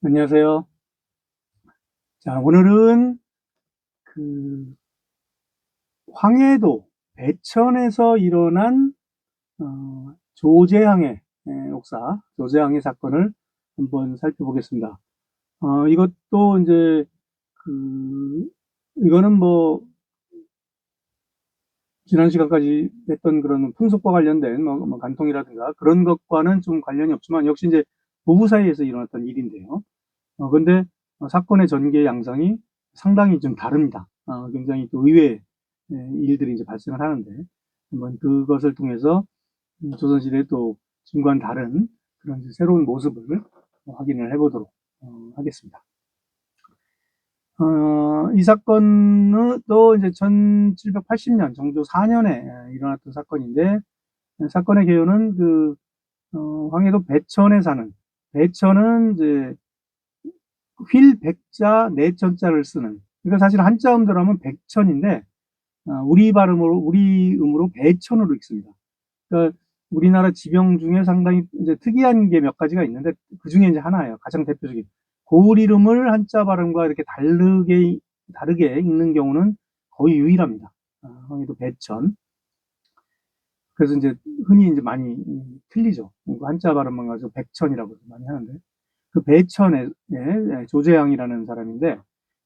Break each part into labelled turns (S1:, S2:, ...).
S1: 안녕하세요. 자, 오늘은 그 황해도 배천에서 일어난 조재항의 옥사, 조재항의 사건을 한번 살펴보겠습니다. 이것도 이제 이거는 뭐 지난 시간까지 했던 그런 풍속과 관련된 뭐 간통이라든가 그런 것과는 좀 관련이 없지만 역시 이제 부부 사이에서 일어났던 일인데요. 근데 사건의 전개 양상이 상당히 좀 다릅니다. 굉장히 또 의외의 일들이 이제 발생을 하는데 한번 그것을 통해서 조선시대의 또 지금과는 다른 그런 새로운 모습을 확인을 해보도록 하겠습니다. 이 사건은 또 이제 1780년 정조 4년에 일어났던 사건인데 사건의 개요는 황해도 배천에 사는 배천은 이제 휠 백자 내천자를 쓰는 그러니까 사실 한자 음대로 하면 백천인데 우리 발음으로 우리 음으로 배천으로 읽습니다. 그러니까 우리나라 지명 중에 상당히 이제 특이한 게 몇 가지가 있는데 그 중에 이제 하나예요. 가장 대표적인 고을 이름을 한자 발음과 이렇게 다르게 읽는 경우는 거의 유일합니다. 황해도 배천. 그래서 이제 흔히 이제 많이 틀리죠. 한자 발음만 가지고 백천이라고 많이 하는데 그 배천의 조재항이라는 사람인데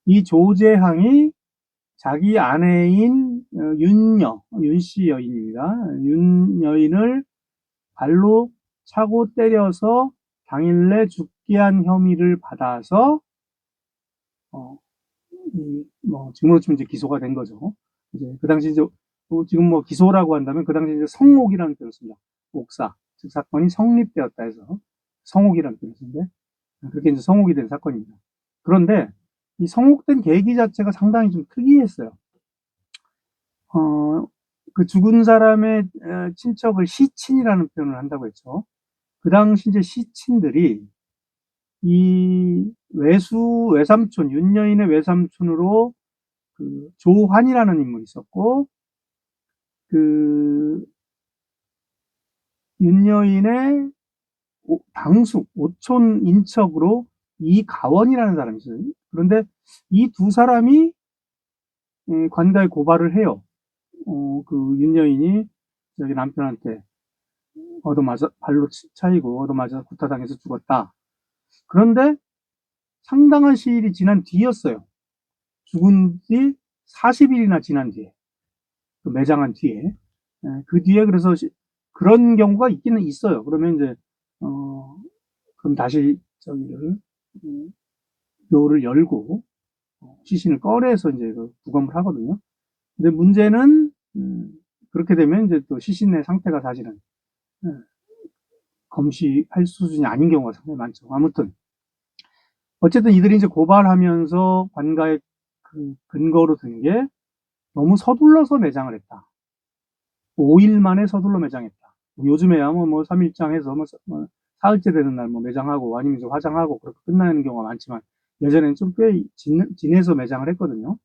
S1: 이 조재항이 자기 아내인 윤씨 여인입니다. 윤 여인을 발로 차고 때려서 당일내 죽게 한 혐의를 받아서 지금으로 치면 이제 기소가 된 거죠. 이제 그 당시 이제 지금 뭐 기소라고 한다면 그 당시 이제 성옥이라는 표현을 씁니다. 옥사, 즉 사건이 성립되었다 해서 성옥이라는 표현을 쓰는데 그렇게 이제 성옥이 된 사건입니다. 그런데 이 성옥된 계기 자체가 상당히 좀 특이했어요. 그 죽은 사람의 친척을 시친이라는 표현을 한다고 했죠. 그 당시 이제 시친들이 이 외삼촌, 윤여인의 외삼촌으로 그 조환이라는 인물이 있었고, 그 윤여인의 당숙, 오촌 인척으로 이가원이라는 사람이 있어요. 그런데 이 두 사람이 관가에 고발을 해요. 그 윤여인이 저기 남편한테 얻어맞아, 발로 차이고 얻어맞아 구타당해서 죽었다. 그런데 상당한 시일이 지난 뒤였어요. 죽은 지 40일이나 지난 뒤에. 그 매장한 뒤에. 그 뒤에 그래서 그런 경우가 있기는 있어요. 그러면 이제, 그럼 다시 저기를, 묘를 열고, 시신을 꺼내서 이제 부검을 하거든요. 근데 문제는, 그렇게 되면 이제 또 시신의 상태가 사실은, 검시할 수준이 아닌 경우가 상당히 많죠. 아무튼. 어쨌든 이들이 이제 고발하면서 관가의 그 근거로 든 게 너무 서둘러서 매장을 했다. 5일 만에 서둘러 매장했다. 요즘에야 뭐 3일장 해서 사흘째 되는 날 매장하고 아니면 이제 화장하고 그렇게 끝나는 경우가 많지만 예전에는 좀 꽤 지내서 매장을 했거든요.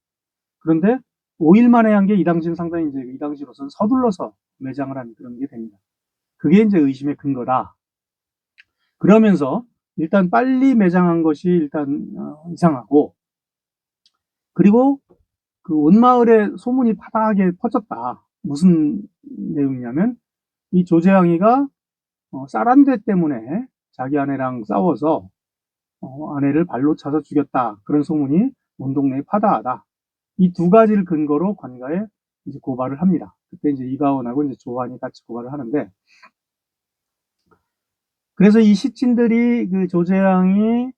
S1: 그런데 5일 만에 한 게 이 당시는 상당히 이제 이 당시로서는 서둘러서 매장을 한 그런 게 됩니다. 그게 이제 의심의 근거다. 그러면서 일단 빨리 매장한 것이 일단 이상하고 그리고 그 온 마을에 소문이 파다하게 퍼졌다. 무슨 내용이냐면 이 조재항이가 쌀 한 대 때문에 자기 아내랑 싸워서 아내를 발로 차서 죽였다. 그런 소문이 온 동네에 파다하다. 이 두 가지를 근거로 관가에 이제 고발을 합니다. 그때 이제 이가원하고 이제 조환이 같이 고발을 하는데 그래서 이 시친들이 그 조재항이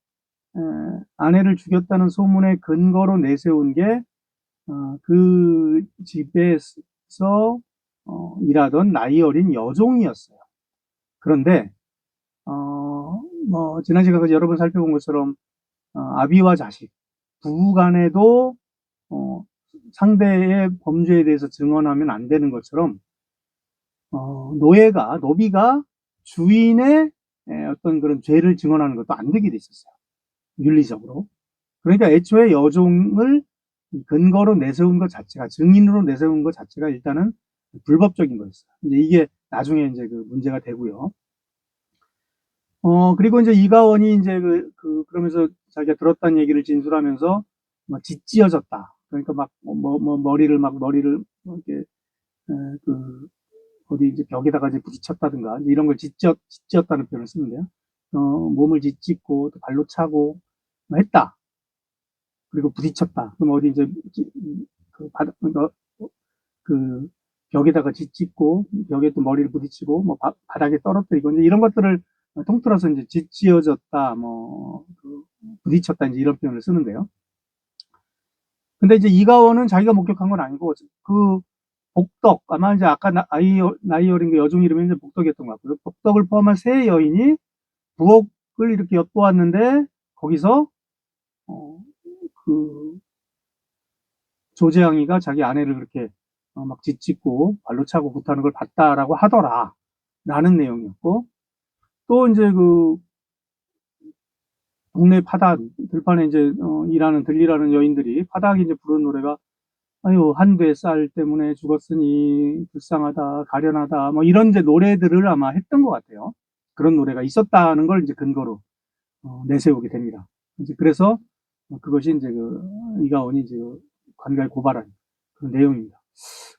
S1: 아내를 죽였다는 소문의 근거로 내세운 게 그 집에서 일하던 나이 어린 여종이었어요. 그런데 지난 시간까지 여러 번 살펴본 것처럼 아비와 자식 부부 간에도 상대의 범죄에 대해서 증언하면 안 되는 것처럼 노비가 주인의 어떤 그런 죄를 증언하는 것도 안 되게 돼 있었어요. 윤리적으로. 그러니까 애초에 여종을 근거로 내세운 것 자체가 증인으로 내세운 것 자체가 일단은 불법적인 거였어요. 이제 이게 나중에 이제 그 문제가 되고요. 그리고 이제 이가원이 이제 그러면서 자기가 들었다는 얘기를 진술하면서 막 짓지어졌다. 그러니까 막, 머리를 이렇게, 그, 어디 이제 벽에다가 이제 부딪혔다든가, 이런 걸 짓지었다는 표현을 쓰는데요. 몸을 짓짓고, 또 발로 차고, 뭐 했다. 그리고 부딪혔다. 그럼 어디 이제, 그 벽에다가 짓짓고, 벽에 또 머리를 부딪히고, 뭐 바닥에 떨어뜨리고, 이제 이런 것들을 통틀어서 이제 짓지어졌다, 부딪혔다, 이제 이런 표현을 쓰는데요. 근데 이제 이가원은 자기가 목격한 건 아니고, 복덕, 아마 이제 아까 나이 어린 그 여종 이름이 이제 복덕이었던 것 같고요. 복덕을 포함한 세 여인이 부엌을 이렇게 엿보았는데, 거기서, 어, 그, 조재앙이가 자기 아내를 그렇게 막 짓짓고 발로 차고 구타하는 걸 봤다라고 하더라. 라는 내용이었고, 또 이제 동네 파닥, 들판에 이제, 들리라는 여인들이 파닥이 이제 부르는 노래가, 아유, 한배 쌀 때문에 죽었으니 불쌍하다, 가련하다, 뭐 이런 이제 노래들을 아마 했던 것 같아요. 그런 노래가 있었다는 걸 이제 근거로, 내세우게 됩니다. 이제 그래서 그것이 이제 이가온이 이제 관가에 고발한 그런 내용입니다.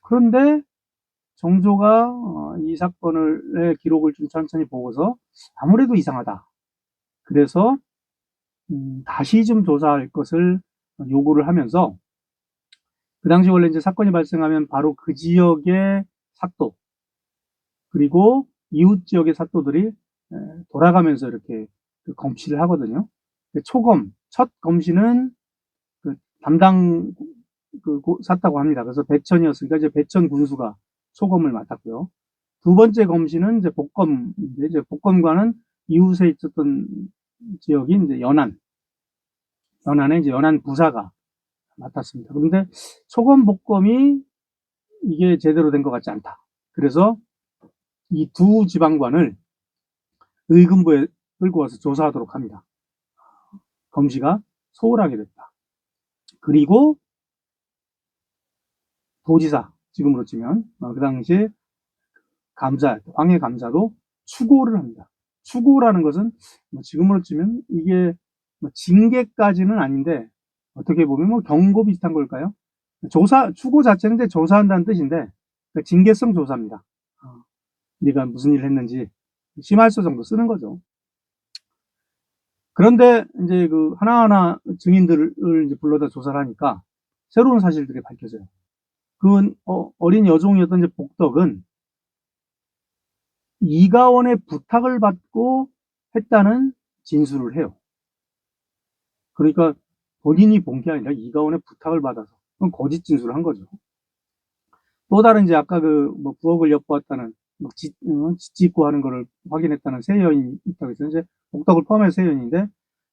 S1: 그런데 정조가 이 사건의 기록을 좀 천천히 보고서 아무래도 이상하다. 그래서 다시 좀 조사할 것을 요구를 하면서 그 당시 원래 이제 사건이 발생하면 바로 그 지역의 사또 그리고 이웃 지역의 사또들이 돌아가면서 이렇게 검시를 하거든요. 초검 첫 검시는 그 담당 샀다고 합니다. 그래서 배천이었으니까 이제 배천 군수가 초검을 맡았고요. 두 번째 검시는 이제 복검인데 이제 복검과는 이웃에 있었던 지역인 이제 연안에 이제 연안 부사가 맡았습니다. 그런데 초검 복검이 이게 제대로 된 것 같지 않다. 그래서 이 두 지방관을 의금부에 끌고 와서 조사하도록 합니다. 검시가 소홀하게 됐다. 그리고 도지사, 지금으로 치면 그 당시에 황해 감사도 추고를 합니다. 추고라는 것은 지금으로 치면 이게 징계까지는 아닌데 어떻게 보면 경고 비슷한 걸까요? 추고 자체는 이제 조사한다는 뜻인데 그러니까 징계성 조사입니다. 네가 무슨 일을 했는지 심할서 정도 쓰는 거죠. 그런데 이제 하나하나 증인들을 이제 불러다 조사를 하니까 새로운 사실들이 밝혀져요. 그 어린 여종이었던 이제 복덕은 이가원의 부탁을 받고 했다는 진술을 해요. 그러니까 본인이 본 게 아니라 이가원의 부탁을 받아서 그건 거짓 진술을 한 거죠. 또 다른 이제 아까 부엌을 엿보았다는 짓짓고 하는 거를 확인했다는 세 여인이 있다고 했어요. 이제 복덕을 포함해서 세 여인인데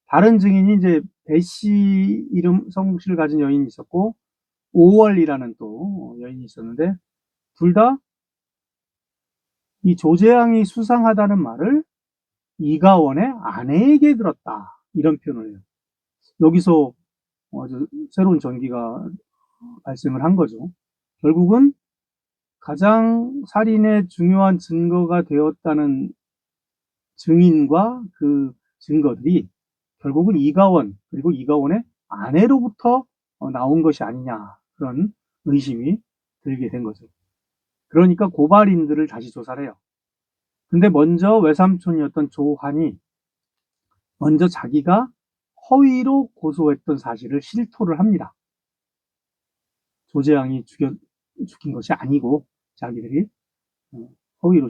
S1: 다른 증인이 이제 배씨 이름 성씨를 가진 여인이 있었고 오월이라는 또 여인이 있었는데 둘 다 이 조재앙이 수상하다는 말을 이가원의 아내에게 들었다. 이런 표현을 해요. 여기서 아주 새로운 전기가 발생을 한 거죠. 결국은 가장 살인의 중요한 증거가 되었다는 증인과 그 증거들이 결국은 이가원 그리고 이가원의 아내로부터 나온 것이 아니냐 그런 의심이 들게 된 거죠. 그러니까 고발인들을 다시 조사를 해요. 근데 먼저 외삼촌이었던 조환이 먼저 자기가 허위로 고소했던 사실을 실토를 합니다. 조재앙이 죽인 것이 아니고 자기들이 허위로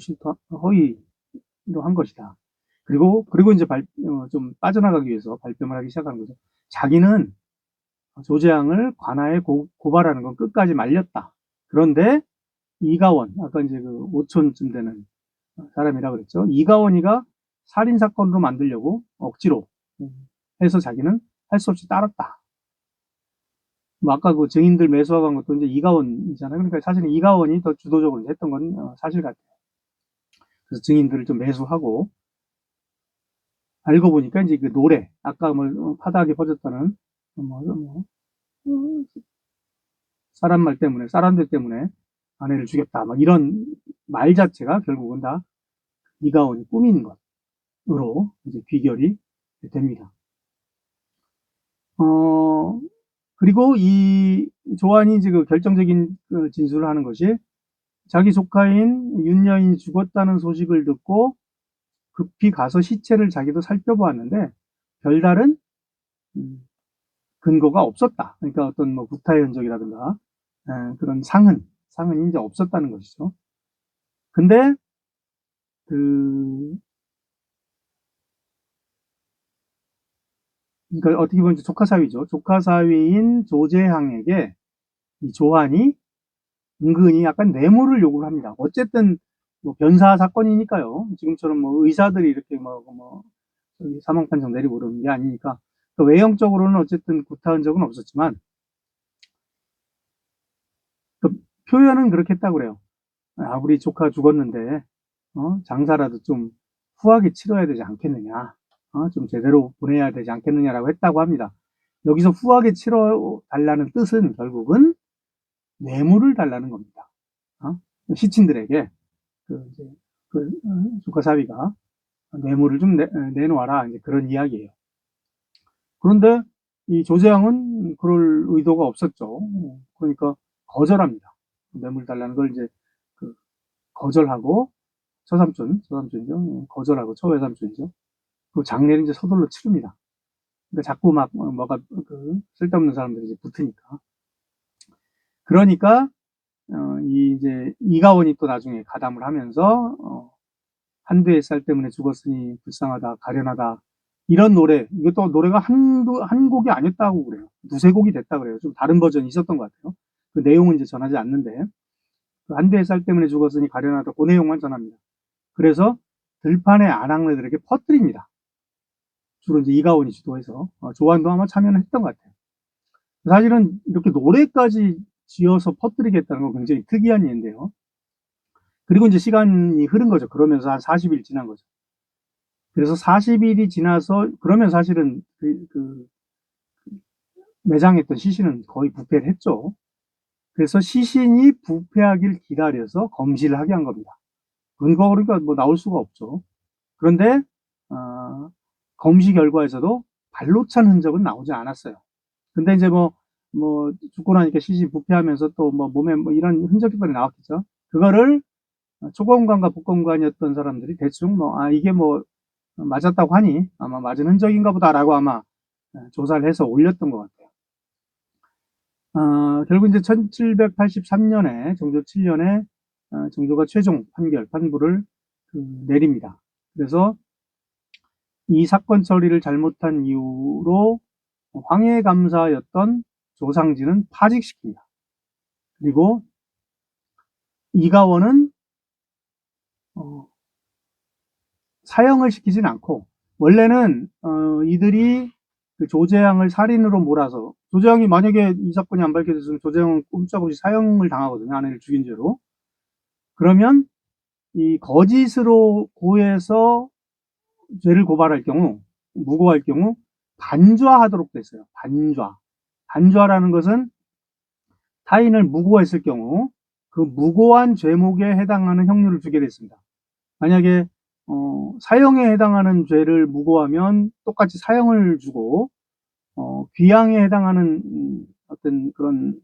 S1: 한 것이다. 그리고 이제 좀 빠져나가기 위해서 발뺌을 하기 시작한 거죠. 자기는 조재앙을 관아에 고발하는 건 끝까지 말렸다. 그런데 이가원, 아까 이제 5촌쯤 되는 사람이라고 그랬죠. 이가원이가 살인 사건으로 만들려고 억지로 해서 자기는 할 수 없이 따랐다. 아까 증인들 매수하고 한 것도 이제 이가원이잖아요. 그러니까 사실은 이가원이 더 주도적으로 했던 건 사실 같아요. 그래서 증인들을 좀 매수하고 알고 보니까 이제 그 노래 아까 파다하게 퍼졌다는 사람들 때문에 아내를 죽였다. 이런 말 자체가 결국은 다 이가원이 꾸민 것. 이제 귀결이 됩니다. 그리고 이 조안이 이제 그 결정적인 진술을 하는 것이 자기 조카인 윤여인이 죽었다는 소식을 듣고 급히 가서 시체를 자기도 살펴보았는데 별다른 근거가 없었다. 그러니까 어떤 뭐 구타의 흔적이라든가 그런 상흔이 이제 없었다는 것이죠. 근데 그러니까 어떻게 보면 조카 사위죠. 조카 사위인 조재항에게 이 조안이 은근히 약간 뇌물을 요구를 합니다. 어쨌든 뭐 변사 사건이니까요. 지금처럼 뭐 의사들이 이렇게 뭐 사망 판정 내리고 그러는 게 아니니까 외형적으로는 어쨌든 구타 흔적은 없었지만 그 표현은 그렇게 했다고 그래요. 아, 우리 조카 죽었는데 장사라도 좀 후하게 치러야 되지 않겠느냐, 좀 제대로 보내야 되지 않겠느냐라고 했다고 합니다. 여기서 후하게 치러 달라는 뜻은 결국은 뇌물을 달라는 겁니다. 시친들에게 이제 조카 사위가 뇌물을 좀 내놓아라, 이제 그런 이야기예요. 그런데 이 조재왕은 그럴 의도가 없었죠. 그러니까 거절합니다. 뇌물 달라는 걸 이제 거절하고 처삼촌이죠. 거절하고 처외삼촌이죠. 그 장례를 이제 서둘러 치릅니다. 그러니까 자꾸 막 뭐가 쓸데없는 사람들이 이제 붙으니까. 그러니까 이제 이가원이 또 나중에 가담을 하면서 한두의 쌀 때문에 죽었으니 불쌍하다, 가련하다, 이런 노래, 이것도 노래가 한 곡이 아니었다고 그래요. 두세 곡이 됐다 그래요. 좀 다른 버전이 있었던 것 같아요. 그 내용은 이제 전하지 않는데, 한두의 쌀 때문에 죽었으니 가련하다, 그 내용만 전합니다. 그래서 들판의 아낙네들에게 퍼뜨립니다. 주로 이제 이가원이 주도해서. 조안도 아마 참여는 했던 것 같아요. 사실은 이렇게 노래까지 지어서 퍼뜨리겠다는 건 굉장히 특이한 일인데요. 그리고 이제 시간이 흐른 거죠. 그러면서 한 40일 지난 거죠. 그래서 40일이 지나서, 그러면 사실은 매장했던 시신은 거의 부패를 했죠. 그래서 시신이 부패하길 기다려서 검시를 하게 한 겁니다. 근거가 그러니까 뭐 나올 수가 없죠. 그런데 검시 결과에서도 발로 찬 흔적은 나오지 않았어요. 근데 이제 죽고 나니까 시신 부패하면서 또 몸에 이런 흔적들이 나왔겠죠. 그거를 초검관과 북검관이었던 사람들이 대충 이게 맞았다고 하니 아마 맞은 흔적인가 보다라고 아마 조사를 해서 올렸던 것 같아요. 결국 이제 1783년에 정조 7년에 정조가 최종 판부를 내립니다. 그래서 이 사건 처리를 잘못한 이유로 황해감사였던 조상진은 파직시킵니다. 그리고 이가원은 사형을 시키진 않고, 원래는 이들이 그 조재항을 살인으로 몰아서, 조재항이 만약에 이 사건이 안 밝혀졌으면 조재항은 꼼짝없이 사형을 당하거든요. 아내를 죽인 죄로. 그러면 이 거짓으로 고해서 죄를 고발할 경우, 무고할 경우 반좌하도록 됐어요. 반좌라는 것은 타인을 무고했을 경우 그 무고한 죄목에 해당하는 형률을 주게 됐습니다. 만약에 사형에 해당하는 죄를 무고하면 똑같이 사형을 주고, 귀양에 해당하는 어떤 그런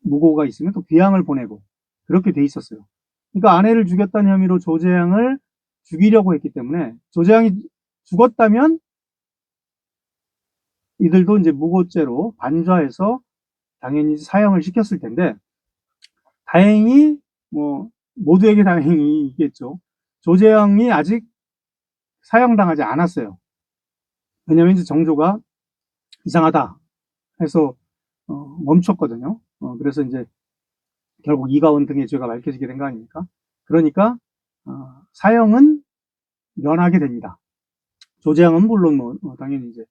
S1: 무고가 있으면 또 귀양을 보내고, 그렇게 돼 있었어요. 그러니까 아내를 죽였다는 혐의로 조재항을 죽이려고 했기 때문에, 조재항이 죽었다면 이들도 이제 무고죄로 반좌해서 당연히 사형을 시켰을 텐데, 다행히 모두에게 다행이겠죠. 조재항이 아직 사형당하지 않았어요. 왜냐면 이제 정조가 이상하다 해서 멈췄거든요. 그래서 이제 결국 이가원 등의 죄가 밝혀지게 된 거 아닙니까? 그러니까 사형은 면하게 됩니다. 조재항은 물론 당연히 이제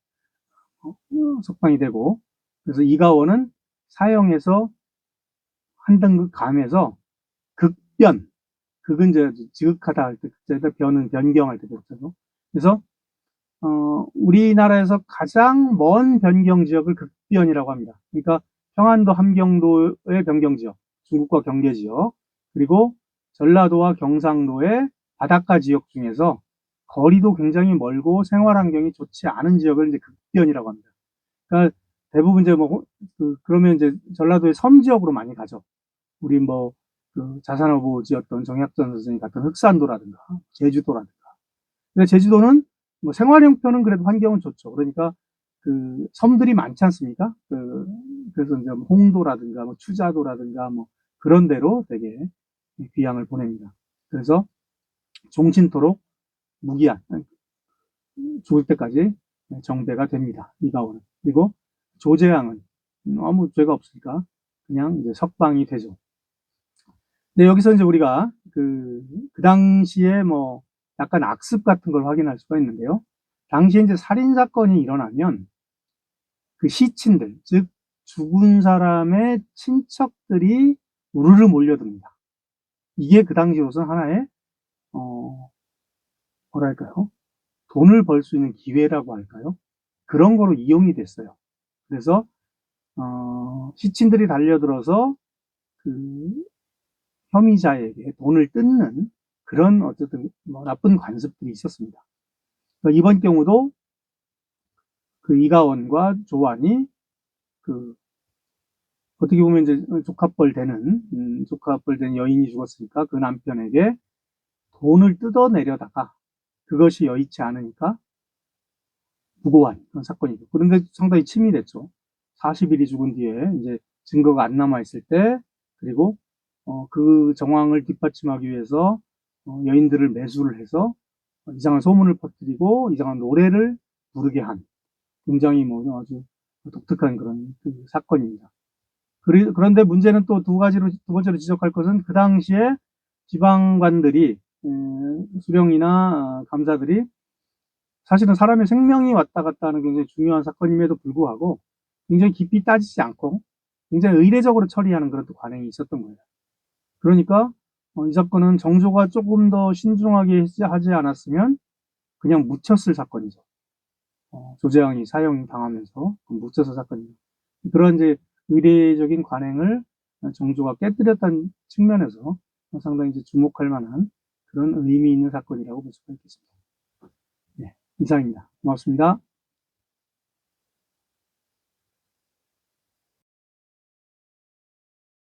S1: 석방이 되고, 그래서 이가원은 사형에서 한 등급 감해서 극변, 극은 이제 지극하다 할 때, 변은 변경할 때 그렇죠. 그래서 우리나라에서 가장 먼 변경 지역을 극변이라고 합니다. 그러니까 평안도 함경도의 변경 지역, 중국과 경계 지역, 그리고 전라도와 경상도의 바닷가 지역 중에서 거리도 굉장히 멀고 생활 환경이 좋지 않은 지역을 이제 극변이라고 합니다. 그러니까 대부분 이제 뭐, 그러면 이제 전라도의 섬 지역으로 많이 가죠. 우리 뭐, 자산어부지였던 정약전 선생이 갔던 흑산도라든가, 제주도라든가. 근데 제주도는 뭐 생활 형편은 그래도 환경은 좋죠. 그러니까 섬들이 많지 않습니까? 그래서 이제 뭐 홍도라든가 뭐 추자도라든가 뭐 그런 데로 되게 귀향을 보냅니다. 그래서 종친토록 무기한, 죽을 때까지 정배가 됩니다. 이가원은. 그리고 조재앙은 아무 죄가 없으니까 그냥 이제 석방이 되죠. 근데 여기서 이제 우리가 그 당시에 뭐 약간 악습 같은 걸 확인할 수가 있는데요. 당시에 이제 살인사건이 일어나면 그 시친들, 즉, 죽은 사람의 친척들이 우르르 몰려듭니다. 이게 그 당시로서는 하나의, 뭐랄까요? 돈을 벌 수 있는 기회라고 할까요? 그런 거로 이용이 됐어요. 그래서, 시친들이 달려들어서 그 혐의자에게 돈을 뜯는 그런 어쨌든 뭐 나쁜 관습들이 있었습니다. 그러니까 이번 경우도 그 이가원과 조안이 그 어떻게 보면 이제 조카뻘 되는 여인이 죽었으니까 그 남편에게 돈을 뜯어내려다가 그것이 여의치 않으니까 무고한 그런 사건이죠. 그런데 상당히 치밀했죠. 40일이 죽은 뒤에 이제 증거가 안 남아있을 때, 그리고, 그 정황을 뒷받침하기 위해서, 여인들을 매수를 해서 이상한 소문을 퍼뜨리고 이상한 노래를 부르게 한 굉장히 뭐 아주 독특한 그런 사건입니다. 그런데 문제는 또 두 번째로 지적할 것은 그 당시에 지방관들이, 수령이나 감사들이 사실은 사람의 생명이 왔다 갔다 하는 굉장히 중요한 사건임에도 불구하고 굉장히 깊이 따지지 않고 굉장히 의례적으로 처리하는 그런 또 관행이 있었던 거예요. 그러니까 이 사건은 정조가 조금 더 신중하게 하지 않았으면 그냥 묻혔을 사건이죠. 조재앙이 사형 당하면서 묻혀서 사건이죠. 그런 이제 의례적인 관행을 정조가 깨뜨렸다는 측면에서 상당히 이제 주목할 만한 그런 의미 있는 사건이라고 볼 수가 있겠습니다. 네, 이상입니다. 고맙습니다.